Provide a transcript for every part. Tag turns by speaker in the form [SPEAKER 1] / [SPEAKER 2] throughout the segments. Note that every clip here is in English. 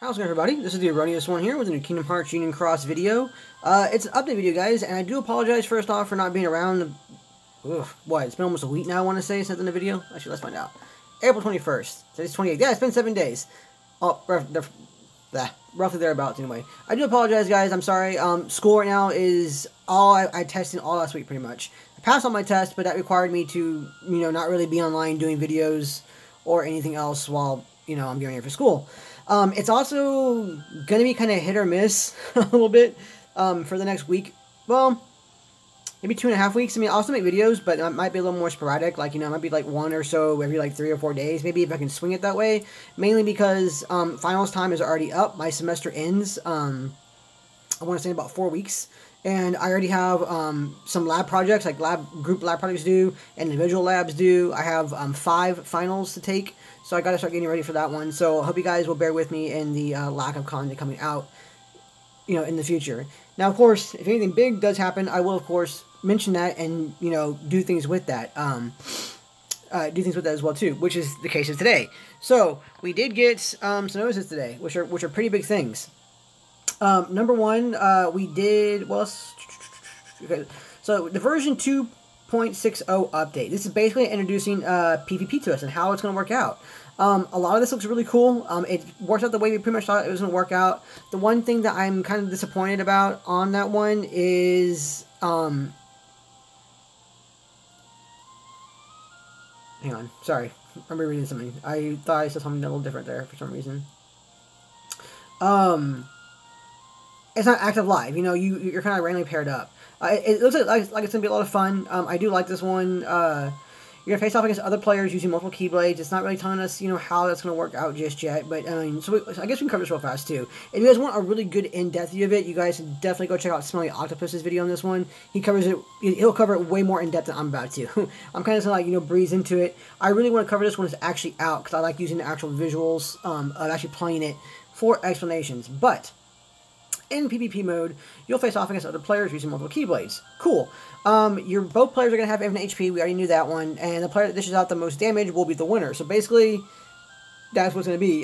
[SPEAKER 1] How's it going, everybody? This is the Erroneous One here with a new Kingdom Hearts Union Cross video. It's an update video, guys, and I do apologize first off for not being around. What? It's been almost a week now, I want to say, since the video. Actually, let's find out. April 21st. Today's 28th. Yeah, it's been 7 days. Oh, roughly thereabouts, anyway. I do apologize, guys. I'm sorry. School right now is all I tested all last week, pretty much. I passed all my tests, but that required me to, not really be online doing videos or anything else while, I'm getting ready for school. It's also going to be kind of hit or miss a little bit for the next week. Well, maybe 2.5 weeks. I mean, I'll also make videos, but it might be a little more sporadic. Like, it might be like one or so every like 3 or 4 days. Maybe if I can swing it that way. Mainly because finals time is already up. My semester ends, I want to say about 4 weeks. And I already have some lab projects, like group lab projects due, and individual labs due. I have 5 finals to take. So I got to start getting ready for that one. So I hope you guys will bear with me in the lack of content coming out, in the future. Now, of course, if anything big does happen, I will, of course, mention that and, do things with that. Do things with that as well, too, which is the case of today. So we did get some notices today, which are pretty big things. Number one, we did, well, so the version 2.60 update. This is basically introducing PvP to us and how it's going to work out. A lot of this looks really cool. It works out the way we pretty much thought it was going to work out. The one thing that I'm kind of disappointed about on that one is, hang on, sorry, I'm rereading something. I thought I said something a little different there for some reason. It's not active live, you're kind of randomly paired up. It looks like it's going to be a lot of fun. I do like this one. You're going to face off against other players using multiple Keyblades. It's not really telling us, how that's going to work out just yet. But, so I guess we can cover this real fast, too. If you guys want a really good in-depth view of it, you guys should definitely go check out Smelly Octopus's video on this one. He'll cover it way more in-depth than I'm about to. I'm kind of just like, breeze into it. I really want to cover this when it's actually out, because I like using the actual visuals of actually playing it for explanations. But in PvP mode, you'll face off against other players using multiple Keyblades. Cool. Both players are going to have infinite HP. We already knew that one. And the player that dishes out the most damage will be the winner. So basically, that's what's going to be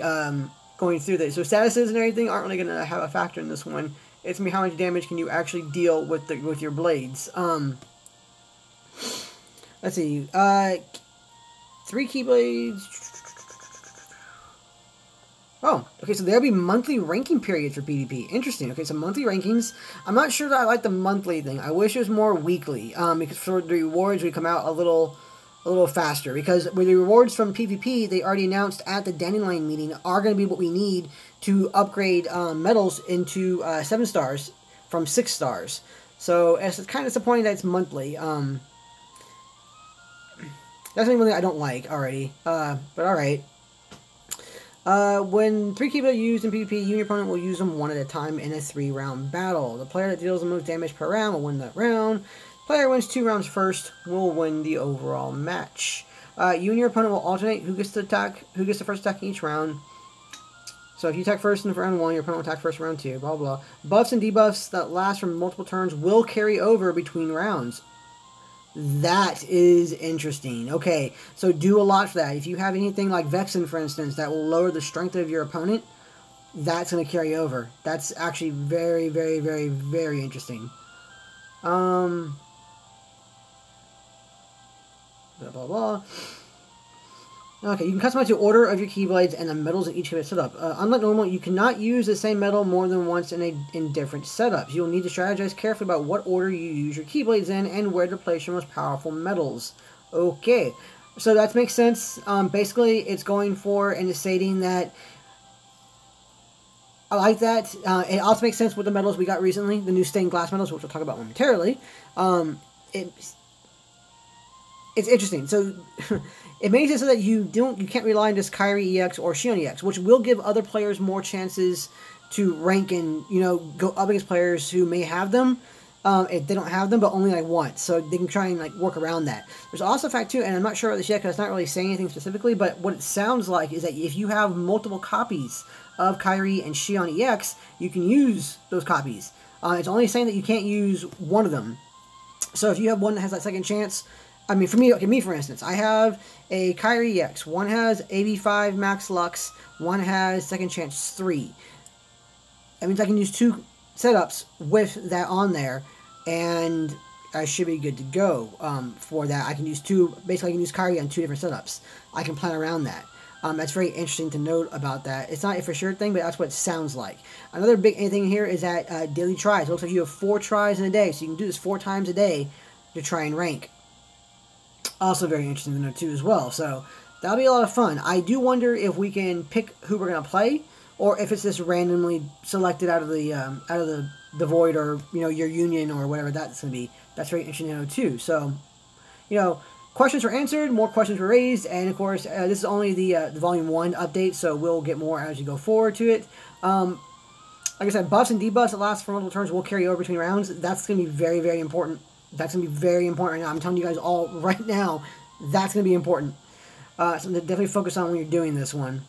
[SPEAKER 1] going through this. So statuses and everything aren't really going to have a factor in this one. It's going to be how much damage can you actually deal with your blades. Let's see. 3 Keyblades. Oh, okay, so there'll be monthly ranking periods for PvP. Interesting. Okay, so monthly rankings. I'm not sure that I like the monthly thing. I wish it was more weekly, because for the rewards would come out a little faster. Because with the rewards from PvP, they already announced at the Dandelion meeting are going to be what we need to upgrade medals into 7 stars from 6 stars. So it's kind of disappointing that it's monthly. That's something I don't like already. But alright. When 3 Keyblades are used in PvP, you and your opponent will use them one at a time in a 3-round battle. The player that deals the most damage per round will win that round. The player who wins 2 rounds first will win the overall match. You and your opponent will alternate who gets the first attack in each round. So if you attack first in round 1, your opponent will attack first in round 2, blah, blah. Buffs and debuffs that last from multiple turns will carry over between rounds. That is interesting. Okay, so do a lot for that. If you have anything like Vexen, for instance, that will lower the strength of your opponent, that's going to carry over. That's actually very, very, very, very interesting. Blah, blah, blah. Okay, you can customize the order of your Keyblades and the medals in each of its setup. Unlike normal, you cannot use the same medal more than once in different setups. You will need to strategize carefully about what order you use your Keyblades in and where to place your most powerful medals. Okay, so that makes sense. Basically, it's going for and it's stating that I like that. It also makes sense with the medals we got recently, the new stained glass medals, which we'll talk about momentarily. It's interesting. So it makes it so that you can't rely on just Kairi EX or Xion EX, which will give other players more chances to rank and go up against players who may have them. If they don't have them, but only like once, so they can try and like work around that. There's also a fact too, and I'm not sure about this yet because it's not really saying anything specifically, but what it sounds like is that if you have multiple copies of Kairi and Xion EX, you can use those copies. It's only saying that you can't use one of them. So if you have one that has that second chance, I mean, for me, okay, me for instance, I have a Kyrie EX. One has AB5 Max Lux. One has Second Chance 3. That means I can use 2 setups with that on there, and I should be good to go for that. I can use basically I can use Kyrie on 2 different setups. I can plan around that. That's very interesting to note about that. It's not a for sure thing, but that's what it sounds like. Another big thing here is that daily tries. It looks like you have 4 tries in a day, so you can do this 4 times a day to try and rank. Also very interesting to know too as well. So that'll be a lot of fun. I do wonder if we can pick who we're gonna play, or if it's just randomly selected out of the void, or your union or whatever that's gonna be. That's very interesting to know too. So questions were answered, more questions were raised, and of course this is only the volume 1 update, so we'll get more as you go forward to it. Like I said, buffs and debuffs that last for multiple turns will carry over between rounds. That's going to be very, very important. That's going to be very important right now. I'm telling you guys all right now, that's going to be important. Something to definitely focus on when you're doing this one.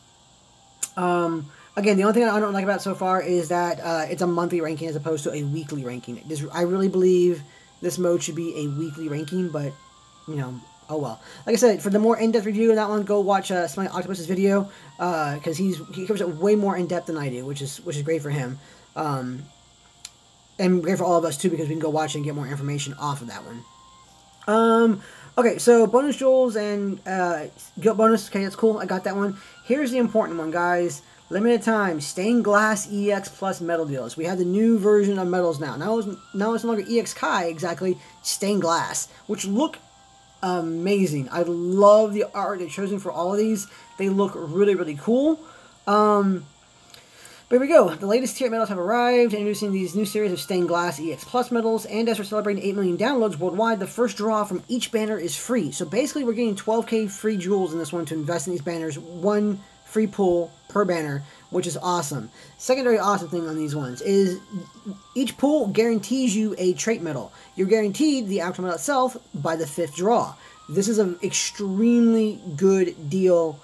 [SPEAKER 1] Again, the only thing I don't like about it so far is that it's a monthly ranking as opposed to a weekly ranking. I really believe this mode should be a weekly ranking, but, oh well. Like I said, for the more in-depth review of that one, go watch Smelly Octopus's video, because he covers it way more in-depth than I do, which is great for him. And great for all of us too, because we can go watch and get more information off of that one. Okay, so bonus jewels and guilt bonus. Okay, that's cool. I got that one. Here's the important one, guys. Limited time stained glass EX plus metal deals. We have the new version of metals now. Now it's no longer EX Kai, exactly, stained glass, which look amazing. I love the art they've chosen for all of these. They look really, really cool. But here we go. The latest tier metals have arrived, introducing these new series of stained glass EX Plus medals, and as we're celebrating 8 million downloads worldwide, the first draw from each banner is free. So basically we're getting 12k free jewels in this one to invest in these banners, 1 free pull per banner, which is awesome. Secondary awesome thing on these ones is each pull guarantees you a trait medal. You're guaranteed the actual medal itself by the 5th draw. This is an extremely good deal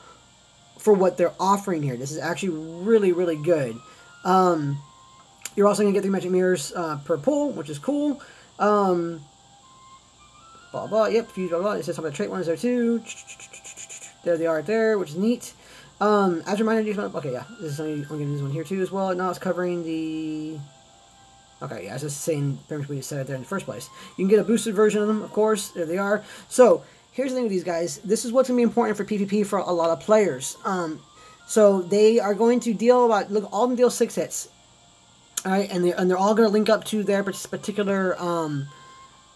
[SPEAKER 1] for what they're offering here. This is actually really, really good. You're also going to get 3 magic mirrors per pull, which is cool. Blah, blah, yep, fuse, blah, blah. It says some of the trait ones there too. There they are right there, which is neat. As a reminder, okay, yeah, this is only going to do this one here too as well. Now it's covering the... Okay, yeah, I was just saying pretty much we just said it there in the first place. You can get a boosted version of them, of course. There they are. So, here's the thing with these guys. This is what's going to be important for PvP for a lot of players. So they are going to deal about, look, all of them deal 6 hits. Alright, and they're all going to link up to their particular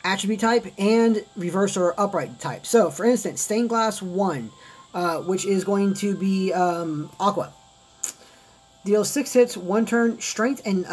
[SPEAKER 1] attribute type and reverse or upright type. So, for instance, Stained Glass 1, which is going to be Aqua. Deals 6 hits, 1 turn. Strength and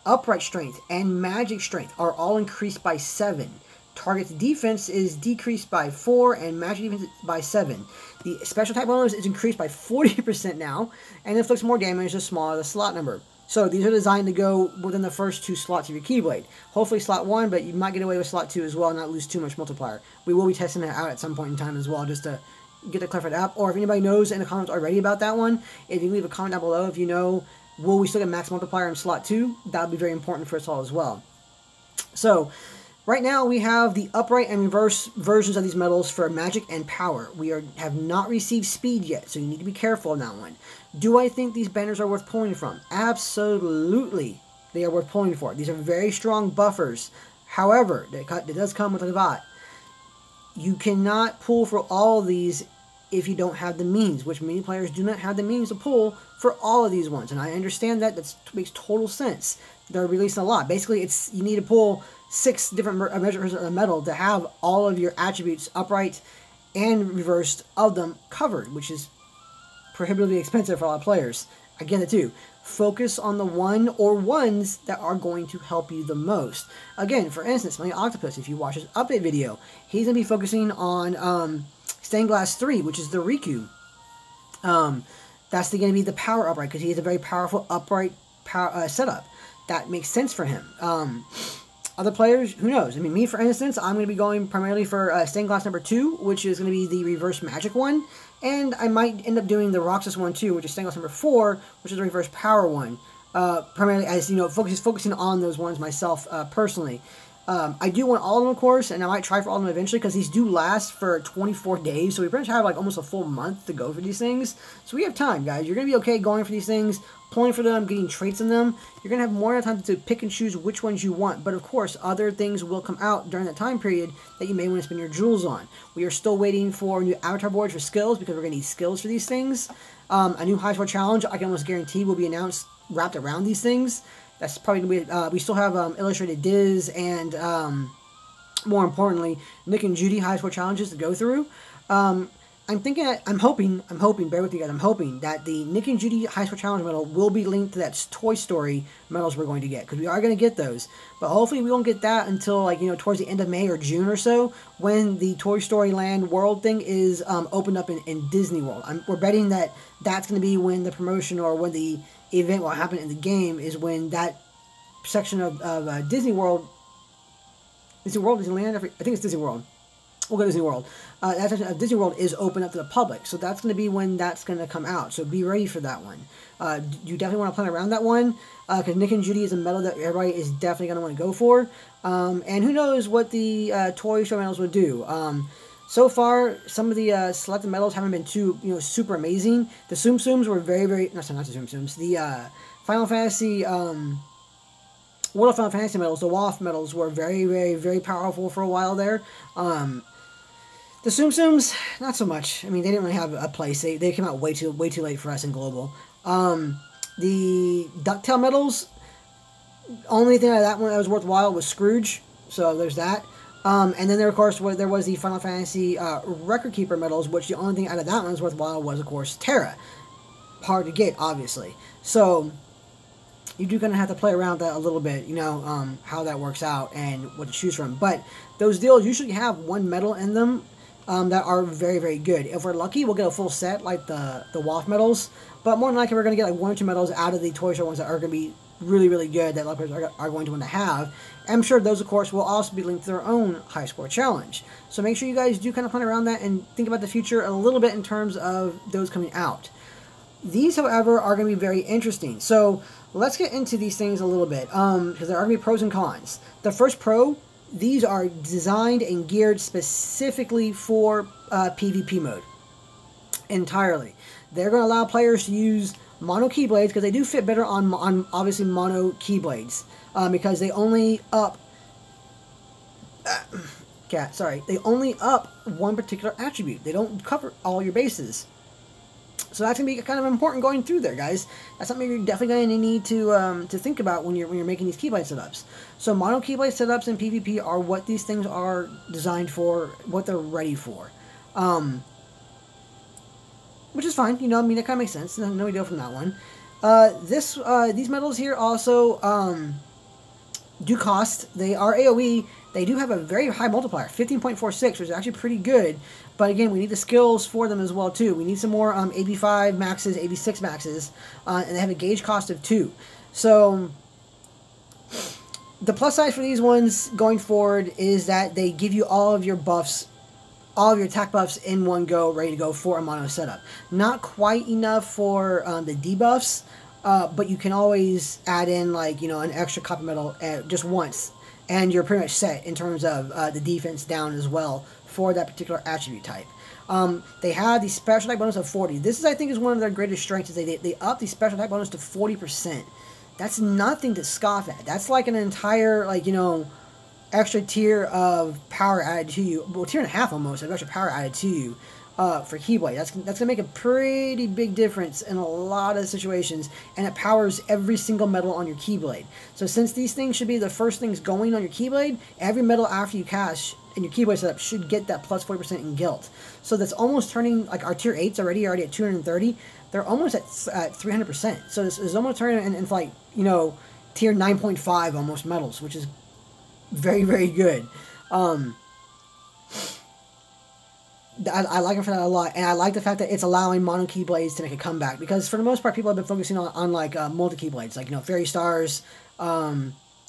[SPEAKER 1] upright strength and magic strength are all increased by 7. Target's defense is decreased by 4, and magic defense by 7. The special type bonus is increased by 40% now, and inflicts more damage the smaller the slot number. So these are designed to go within the first 2 slots of your Keyblade. Hopefully slot 1, but you might get away with slot 2 as well and not lose too much multiplier. We will be testing that out at some point in time as well, just to get the clarified up. Or if anybody knows in the comments already about that one, if you can leave a comment down below if you know, will we still get max multiplier in slot 2? That would be very important for us all as well. So, right now we have the upright and reverse versions of these medals for magic and power. We have not received speed yet, so you need to be careful on that one. Do I think these banners are worth pulling from? Absolutely, they are worth pulling for. These are very strong buffers. However, it does come with a caveat. You cannot pull for all of these if you don't have the means, which many players do not have the means to pull for all of these ones. And I understand that. That makes total sense. They're releasing a lot. Basically, you need to pull 6 different measures of the metal to have all of your attributes upright and reversed of them covered, which is prohibitively expensive for a lot of players. I get it too. Focus on the one or ones that are going to help you the most. Again, for instance, Smelly Octopus, if you watch his update video, he's going to be focusing on Stained Glass 3, which is the Riku. That's going to be the power upright, because he has a very powerful upright setup. That makes sense for him. Other players, who knows? I mean, me, for instance, I'm going to be going primarily for Stained Glass number 2, which is going to be the reverse magic one. And I might end up doing the Roxas one, too, which is Stained Glass number 4, which is the reverse power one. Primarily, as, you know, focusing on those ones myself, personally. I do want all of them, of course, and I might try for all of them eventually, because these do last for 24 days, so we pretty much have like almost a full month to go for these things. So we have time, guys. You're going to be okay going for these things, pulling for them, getting traits in them. You're going to have more time to pick and choose which ones you want, but of course, other things will come out during that time period that you may want to spend your jewels on. We are still waiting for new avatar boards for skills, because we're going to need skills for these things. A new high score challenge, I can almost guarantee, will be announced wrapped around these things. That's probably going to be, we still have Illustrated Diz and, more importantly, Nick and Judy high score challenges to go through. I'm hoping, bear with you guys, I'm hoping that the Nick and Judy high score challenge medal will be linked to that Toy Story medals we're going to get, because we are going to get those. But hopefully we won't get that until, like, you know, towards the end of May or June or so, when the Toy Story Land World thing is opened up in Disney World. We're betting that that's going to be when the promotion, or when the event will happen in the game, is when that section of Disney World, Disneyland, I think it's Disney World. We'll go to Disney World. That section of Disney World is open up to the public, so that's going to be when that's going to come out. So be ready for that one. You definitely want to plan around that one, because Nick and Judy is a medal that everybody is definitely going to want to go for. And who knows what the Toy Story medals would do. So far, some of the selected medals haven't been too, you know, super amazing. The Tsum Tsums were very, very... not the Tsum Tsums. The Final Fantasy... World of Final Fantasy medals, the WAF medals, were very, very, very powerful for a while there. The Tsum Tsums, not so much. I mean, they didn't really have a place. They came out way too late for us in Global. The DuckTale medals, only thing out of that one that was worthwhile was Scrooge. So there's that. And then there, of course, there was the Final Fantasy Record Keeper medals, which the only thing out of that one that was worthwhile was, of course, Terra. Hard to get, obviously. So you do kind of have to play around that a little bit, you know, how that works out and what to choose from. But those deals usually have one medal in them that are very, very good. If we're lucky, we'll get a full set, like the WAF medals. But more than likely, we're going to get like 1 or 2 medals out of the Toy Story ones that are going to be really, really good, that a lot of players are going to want to have. And I'm sure those, of course, will also be linked to their own high score challenge. So make sure you guys do kind of plan around that and think about the future a little bit in terms of those coming out. These, however, are going to be very interesting. So let's get into these things a little bit, because there are going to be pros and cons. The first pro, these are designed and geared specifically for PvP mode. Entirely. They're going to allow players to use mono keyblades, because they do fit better on obviously mono keyblades, because they only up they only up one particular attribute. They don't cover all your bases. So that's going to be kind of important going through there, guys. That's something you're definitely going to need to think about when you're making these keyblade setups. So mono keyblade setups in PvP are what these things are designed for, what they're ready for. Which is fine, you know, I mean, that kind of makes sense. No big deal from that one. These medals here also do cost. They are AoE. They do have a very high multiplier, 15.46, which is actually pretty good. But again, we need the skills for them as well, too. We need some more AB5 maxes, AB6 maxes, and they have a gauge cost of 2. So the plus side for these ones going forward is that they give you all of your buffs, all of your attack buffs in one go, ready to go for a mono setup. Not quite enough for the debuffs, but you can always add in, like, you know, an extra copper medal just once, and you're pretty much set in terms of the defense down as well for that particular attribute type. They have the special attack bonus of 40. This is, I think, is one of their greatest strengths. Is they up the special attack bonus to 40%. That's nothing to scoff at. That's like an entire, like, you know, extra tier of power added to you. Well, tier and a half almost of extra power added to you for Keyblade. That's going to make a pretty big difference in a lot of situations, and it powers every single medal on your Keyblade. So since these things should be the first things going on your Keyblade, every medal after you cast in your Keyblade setup should get that plus 40% in guilt. So that's almost turning, like, our tier 8s already at 230. They're almost at 300%. So this is almost turning into, like, you know, tier 9.5 almost medals, which is very, very good. I like it for that a lot, and I like the fact that it's allowing mono keyblades to make a comeback, because for the most part, people have been focusing on like multi keyblades, like, you know, Fairy Stars,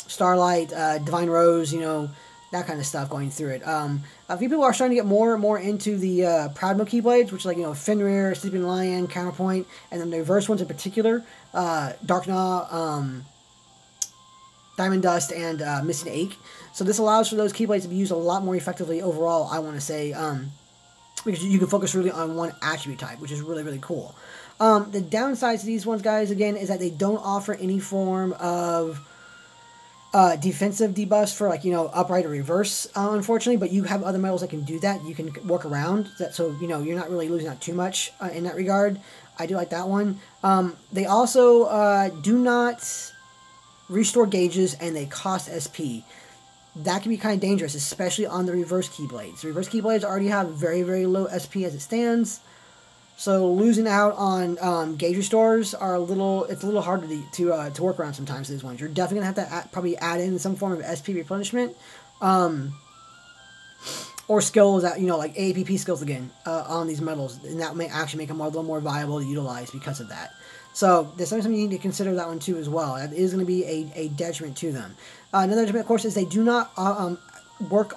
[SPEAKER 1] Starlight, Divine Rose, you know, that kind of stuff going through it. A few people are starting to get more and more into the Proudmo keyblades, which is like, you know, Fenrir, Sleeping Lion, Counterpoint, and then the reverse ones in particular, Dark Gnaw, Diamond Dust and Missing Ache. So this allows for those Keyblades to be used a lot more effectively overall, I want to say, because you can focus really on one attribute type, which is really, really cool. The downsides to these ones, guys, again, is that they don't offer any form of defensive debuffs for, like, you know, upright or reverse, unfortunately, but you have other metals that can do that. You can work around that, so, you know, you're not really losing out too much in that regard. I do like that one. They also do not restore gauges, and they cost SP. That can be kind of dangerous, especially on the reverse Keyblades. The reverse Keyblades already have very, very low SP as it stands. So losing out on gauge restores are it's a little hard to work around sometimes. These ones, you're definitely gonna have to probably add in some form of SP replenishment, or skills that, you know, like APP skills again on these metals, and that may actually make them a little more viable to utilize because of that. So there's something you need to consider that one too as well. That is going to be a detriment to them. Another detriment, of course, is they do not work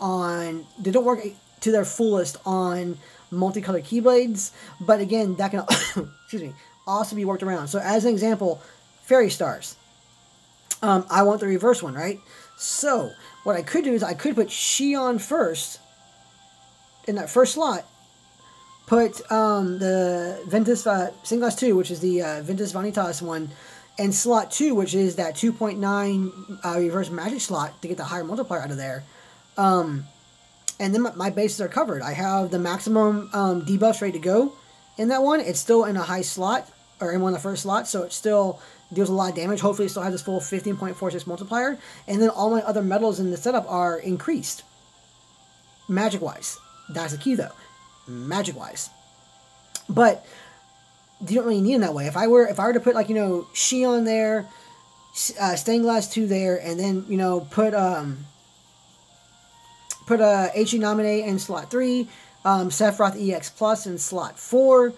[SPEAKER 1] to their fullest on multicolored Keyblades, but again, that can excuse me, also be worked around. So as an example, Fairy Stars. I want the reverse one, right? So what I could do is I could put Xion first in that first slot, put the Ventus Singlass 2, which is the Ventus Vanitas one, and slot 2, which is that 2.9 reverse magic slot to get the higher multiplier out of there. And then my bases are covered. I have the maximum debuffs ready to go in that one. It's still in a high slot, or in one of the first slots, so it still deals a lot of damage. Hopefully it still has this full 15.46 multiplier. And then all my other metals in the setup are increased, magic-wise. That's the key, though. Magic-wise. But you don't really need them that way. If I were to put, like, you know, Xion there, Stained Glass 2 there, and then, you know, put HE Nominate in slot 3, Sephiroth EX Plus in slot 4,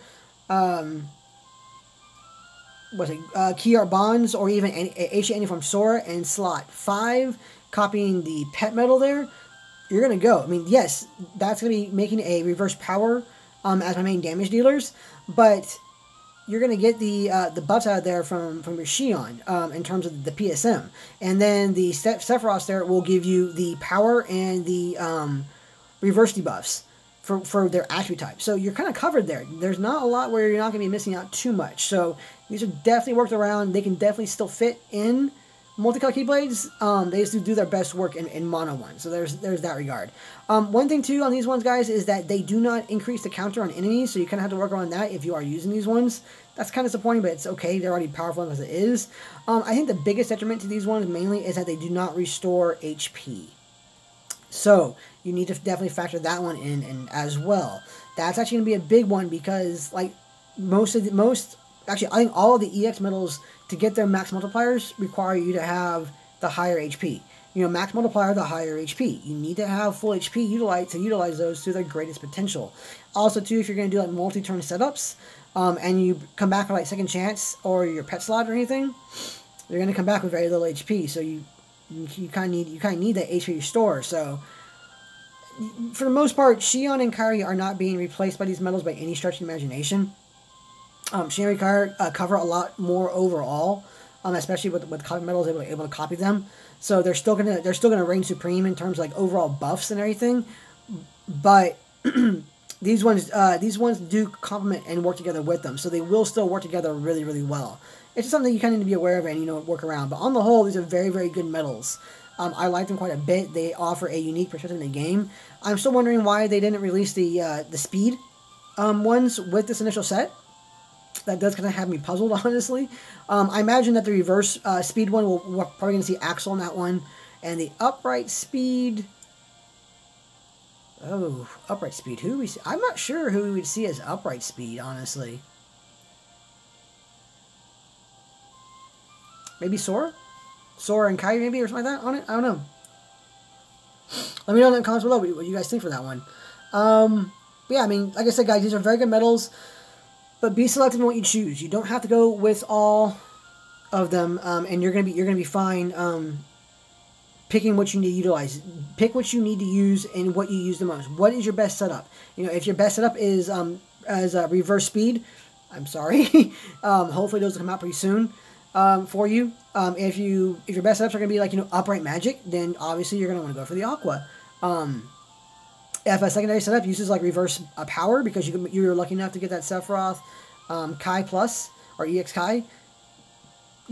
[SPEAKER 1] Kiar Bonds, or even HE Uniform Sora in slot 5, copying the pet metal there, you're going to go. I mean, yes, that's going to be making a reverse power as my main damage dealers, but you're going to get the buffs out of there from your Xion in terms of the PSM. And then the Sephiroth there will give you the power and the reverse debuffs for their attribute type. So you're kind of covered there. There's not a lot where you're not going to be missing out too much. So these are definitely worked around. They can definitely still fit in multicolor Keyblades. They just do their best work in mono ones. So there's that regard. One thing too on these ones, guys, is that they do not increase the counter on enemies, so you kind of have to work on that if you are using these ones. That's kind of disappointing, but it's okay. They're already powerful as it is. I think the biggest detriment to these ones mainly is that they do not restore HP. So you need to definitely factor that one in as well. That's actually going to be a big one because, like, actually, I think all of the EX metals to get their max multipliers require you to have the higher HP. You know, max multiplier, the higher HP. You need to have full HP to utilize those to their greatest potential. Also, too, if you're going to do like multi-turn setups, and you come back with like second chance or your pet slot or anything, you're going to come back with very little HP. So you kind of need that HP restore. So for the most part, Xion and Kairi are not being replaced by these metals by any stretch of the imagination. Xion and Kairi cover a lot more overall, especially with copy metals able to copy them. So they're still gonna reign supreme in terms of like overall buffs and everything. But these ones do complement and work together with them, so they will still work together really, really well. It's just something you kind of need to be aware of and, you know, work around. But on the whole, these are very, very good metals. I like them quite a bit. They offer a unique perspective in the game. I'm still wondering why they didn't release the speed ones with this initial set. That does kind of have me puzzled, honestly. I imagine that the reverse speed one, we're probably going to see Axel on that one. And the upright speed... Oh, upright speed. Who we see? I'm not sure who we would see as upright speed, honestly. Maybe Sora? Sora and Kairi, maybe, or something like that on it? I don't know. Let me know in the comments below what you guys think for that one. But yeah, I mean, like I said, guys, these are very good metals. But be selective in what you choose. You don't have to go with all of them, and you're gonna be fine picking what you need to utilize. Pick what you need to use and what you use the most. What is your best setup? You know, if your best setup is as reverse speed, I'm sorry. Hopefully those will come out pretty soon for you. If your best setups are going to be like, upright magic, then obviously you're going to want to go for the Aqua. If a secondary setup uses like reverse power because you're lucky enough to get that Sephiroth Kai Plus or EX Kai,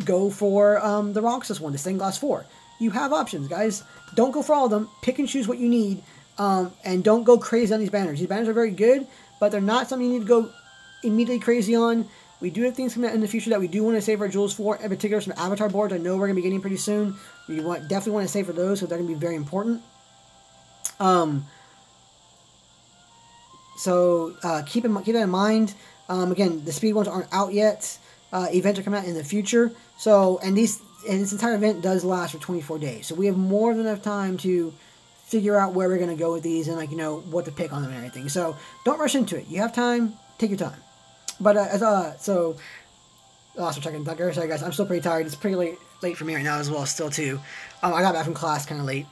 [SPEAKER 1] go for the Roxas one, the Stained Glass 4. You have options, guys. Don't go for all of them. Pick and choose what you need, and don't go crazy on these banners. These banners are very good, but they're not something you need to go immediately crazy on. We do have things coming out in the future that we do want to save our jewels for, in particular some avatar boards I know we're going to be getting pretty soon. We definitely want to save for those, so they're going to be very important. So keep that in mind. Again, the speed ones aren't out yet. Events are coming out in the future. So, and this entire event does last for 24 days. So we have more than enough time to figure out where we're going to go with these and what to pick on them and everything. So don't rush into it. You have time, take your time. But so also checking Tucker. Sorry guys, I'm still pretty tired. It's pretty late for me right now as well, still too. I got back from class kind of late.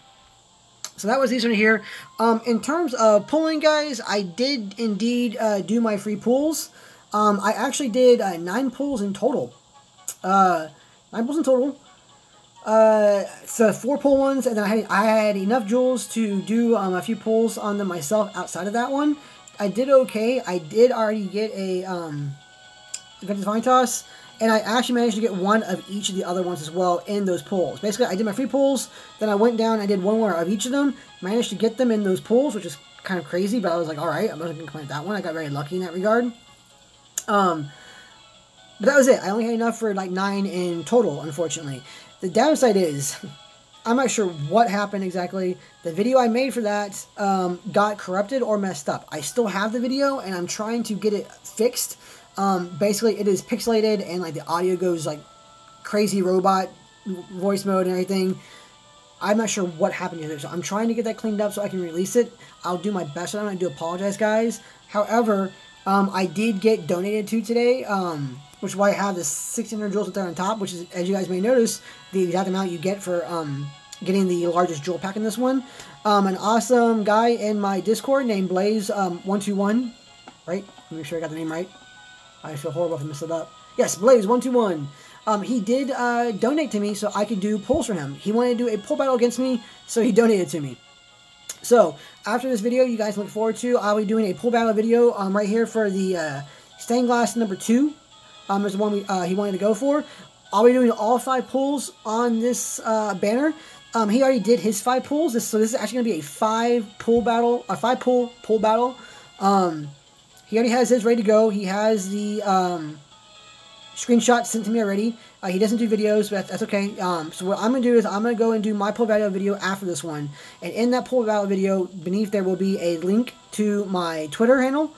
[SPEAKER 1] So that was these one here. In terms of pulling, guys, I did indeed do my free pulls. I actually did 9 pulls in total. 9 pulls in total. So 4 pull ones, and then I had enough jewels to do a few pulls on them myself outside of that one. I did okay. I did already get a Vintage Vanitas, and I actually managed to get one of each of the other ones as well in those pulls. Basically, I did my free pulls, then I went down and I did one more of each of them, managed to get them in those pulls, which is kind of crazy, but I was like, alright, I'm not going to complain about that one. I got very lucky in that regard. But that was it. I only had enough for like 9 in total, unfortunately. The downside is, I'm not sure what happened exactly. The video I made for that got corrupted or messed up. I still have the video, and I'm trying to get it fixed. Basically, it is pixelated, and like the audio goes like crazy robot voice mode and everything. I'm not sure what happened here, so I'm trying to get that cleaned up so I can release it. I'll do my best on it. I do apologize, guys. However, I did get donated to today, which is why I have this 1600 jewels up there on top, which is, as you guys may notice, the exact amount you get for getting the largest jewel pack in this one. An awesome guy in my Discord named Blaze121, right? Let me make sure I got the name right. I feel horrible if I messed it up. Yes, Blaze121. He did donate to me so I could do pulls for him. He wanted to do a pull battle against me, so he donated to me. So, after this video, you guys look forward to, I'll be doing a pull battle video right here for the Stained Glass number 2. Is the one he wanted to go for. I'll be doing all 5 pulls on this banner. He already did his 5 pulls, so this is actually going to be a 5 pull battle, a 5 pull battle. He already has his ready to go. He has the screenshot sent to me already. He doesn't do videos, but that's okay. So what I'm going to do is I'm going to go and do my pull battle video after this one. And in that pull battle video, beneath there will be a link to my Twitter handle.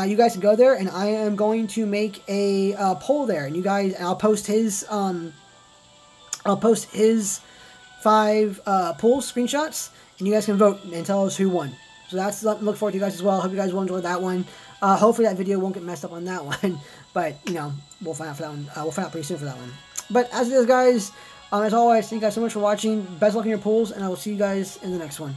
[SPEAKER 1] You guys can go there, and I am going to make a poll there. And you guys, and I'll post his 5 pulls screenshots, and you guys can vote and tell us who won. So that's something to look forward to, you guys, as well. I hope you guys will enjoy that one. Hopefully that video won't get messed up on that one, but we'll find out for that one. We'll find out pretty soon for that one. But as it is, guys, as always, thank you guys so much for watching. Best luck in your pulls, and I will see you guys in the next one.